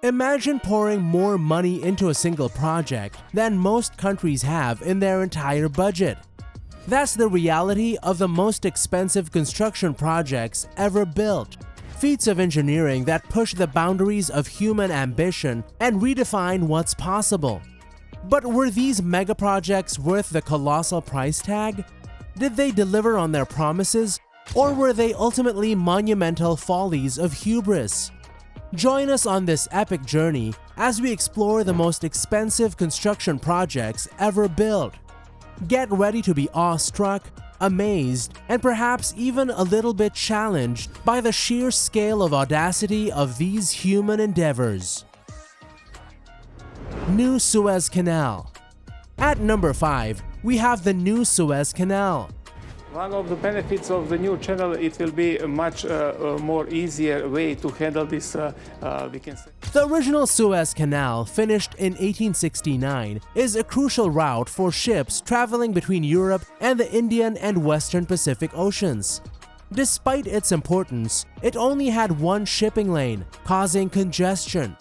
Imagine pouring more money into a single project than most countries have in their entire budget. That's the reality of the most expensive construction projects ever built. Feats of engineering that push the boundaries of human ambition and redefine what's possible. But were these mega projects worth the colossal price tag? Did they deliver on their promises, or were they ultimately monumental follies of hubris? Join us on this epic journey as we explore the most expensive construction projects ever built. Get ready to be awestruck, amazed, and perhaps even a little bit challenged by the sheer scale of audacity of these human endeavors. New Suez Canal. At number 5, we have the New Suez Canal. One of the benefits of the new channel, it will be a much more easier way to handle this, we can say. The original Suez Canal, finished in 1869, is a crucial route for ships traveling between Europe and the Indian and Western Pacific Oceans. Despite its importance, it only had one shipping lane, causing congestion.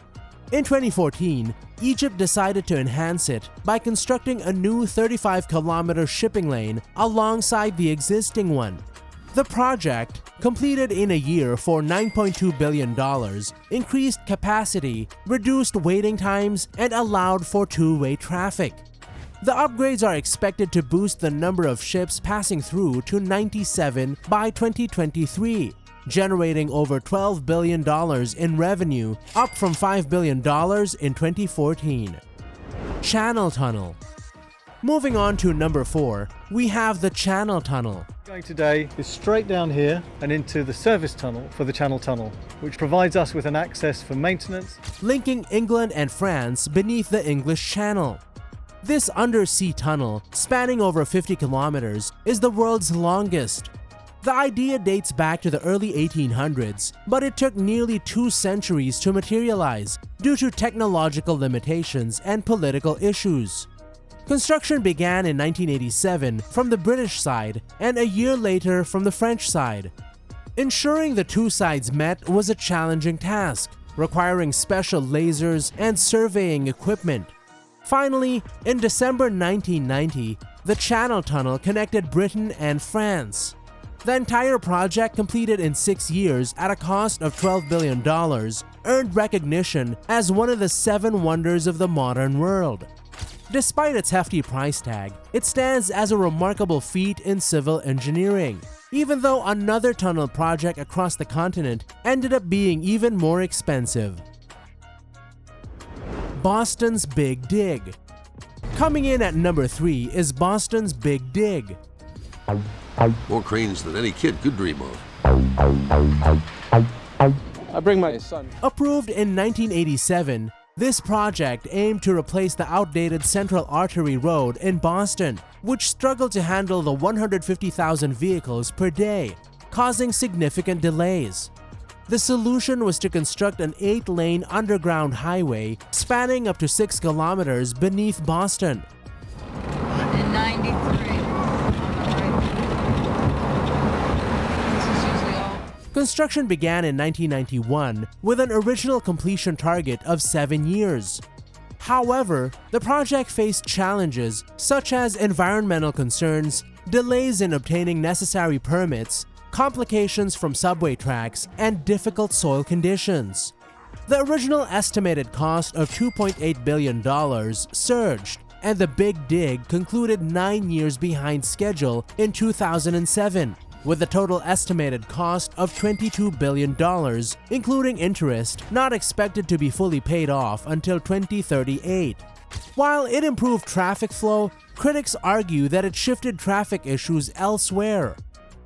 In 2014, Egypt decided to enhance it by constructing a new 35-kilometer shipping lane alongside the existing one. The project, completed in a year for $9.2 billion, increased capacity, reduced waiting times, and allowed for two-way traffic. The upgrades are expected to boost the number of ships passing through to 97 by 2023. Generating over $12 billion in revenue, up from $5 billion in 2014. Channel Tunnel. Moving on to number 4, we have the Channel Tunnel. Going today is straight down here and into the service tunnel for the Channel Tunnel, which provides us with an access for maintenance. Linking England and France beneath the English Channel. This undersea tunnel, spanning over 50 kilometers, is the world's longest. The idea dates back to the early 1800s, but it took nearly 2 centuries to materialize due to technological limitations and political issues. Construction began in 1987 from the British side and a year later from the French side. Ensuring the two sides met was a challenging task, requiring special lasers and surveying equipment. Finally, in December 1990, the Channel Tunnel connected Britain and France. The entire project, completed in 6 years at a cost of $12 billion, earned recognition as one of the 7 wonders of the modern world. Despite its hefty price tag, it stands as a remarkable feat in civil engineering, even though another tunnel project across the continent ended up being even more expensive. Boston's Big Dig. Coming in at number 3 is Boston's Big Dig. More cranes than any kid could dream of. I bring my son. Approved in 1987, this project aimed to replace the outdated Central Artery Road in Boston, which struggled to handle the 150,000 vehicles per day, causing significant delays. The solution was to construct an 8-lane underground highway spanning up to 6 kilometers beneath Boston. In 93. Construction began in 1991 with an original completion target of 7 years. However, the project faced challenges such as environmental concerns, delays in obtaining necessary permits, complications from subway tracks, and difficult soil conditions. The original estimated cost of $2.8 billion surged, and the Big Dig concluded 9 years behind schedule in 2007. With a total estimated cost of $22 billion, including interest, not expected to be fully paid off until 2038. While it improved traffic flow, critics argue that it shifted traffic issues elsewhere.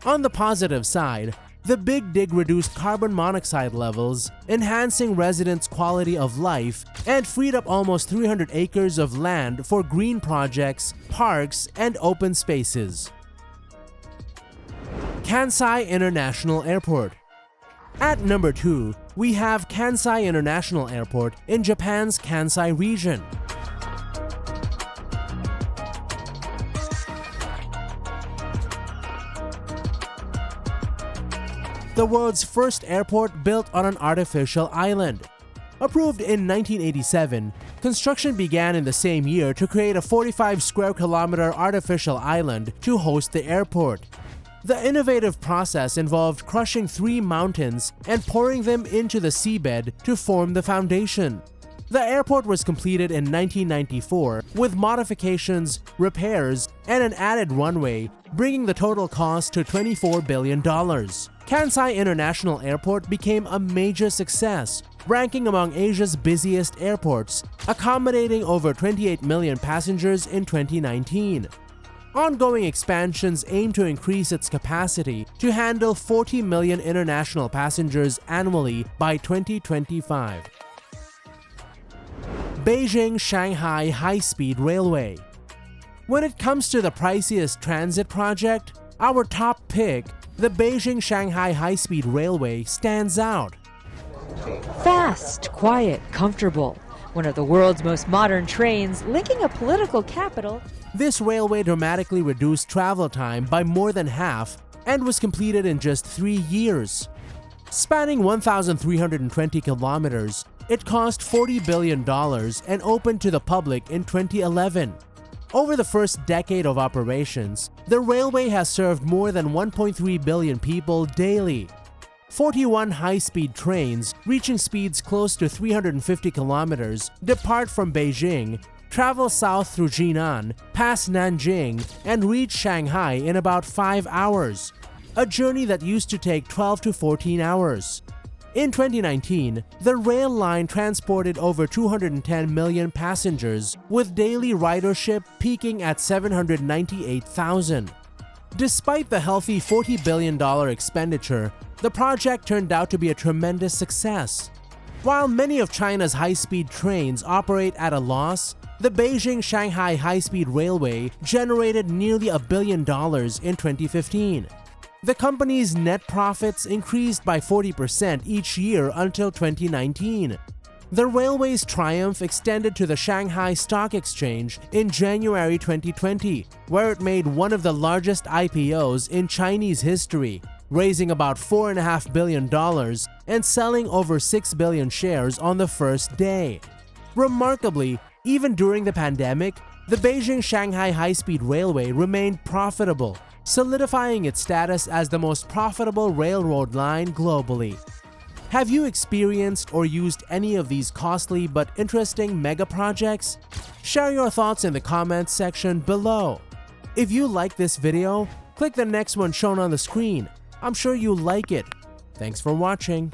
On the positive side, the Big Dig reduced carbon monoxide levels, enhancing residents' quality of life, and freed up almost 300 acres of land for green projects, parks, and open spaces. Kansai International Airport. At number 2, we have Kansai International Airport in Japan's Kansai region. The world's first airport built on an artificial island. Approved in 1987, construction began in the same year to create a 45 square kilometer artificial island to host the airport. The innovative process involved crushing 3 mountains and pouring them into the seabed to form the foundation. The airport was completed in 1994 with modifications, repairs, and an added runway, bringing the total cost to $24 billion. Kansai International Airport became a major success, ranking among Asia's busiest airports, accommodating over 28 million passengers in 2019. Ongoing expansions aim to increase its capacity to handle 40 million international passengers annually by 2025. Beijing-Shanghai High-Speed Railway. When it comes to the priciest transit project, our top pick, the Beijing-Shanghai High-Speed Railway, stands out. Fast, quiet, comfortable. One of the world's most modern trains linking a political capital. This railway dramatically reduced travel time by more than half and was completed in just 3 years. Spanning 1,320 kilometers, it cost $40 billion and opened to the public in 2011. Over the first decade of operations, the railway has served more than 1.3 billion people daily. 41 high-speed trains, reaching speeds close to 350 kilometers, depart from Beijing, travel south through Jinan, pass Nanjing, and reach Shanghai in about 5 hours, a journey that used to take 12 to 14 hours. In 2019, the rail line transported over 210 million passengers, with daily ridership peaking at 798,000. Despite the healthy $40 billion expenditure, the project turned out to be a tremendous success. While many of China's high-speed trains operate at a loss, the Beijing-Shanghai High-Speed Railway generated nearly $1 billion in 2015. The company's net profits increased by 40% each year until 2019. The railway's triumph extended to the Shanghai Stock Exchange in January 2020, where it made one of the largest IPOs in Chinese history, raising about $4.5 billion and selling over 6 billion shares on the first day. Remarkably, even during the pandemic, the Beijing-Shanghai High-Speed Railway remained profitable, solidifying its status as the most profitable railroad line globally. Have you experienced or used any of these costly but interesting mega projects? Share your thoughts in the comments section below. If you like this video, click the next one shown on the screen. I'm sure you'll like it. Thanks for watching.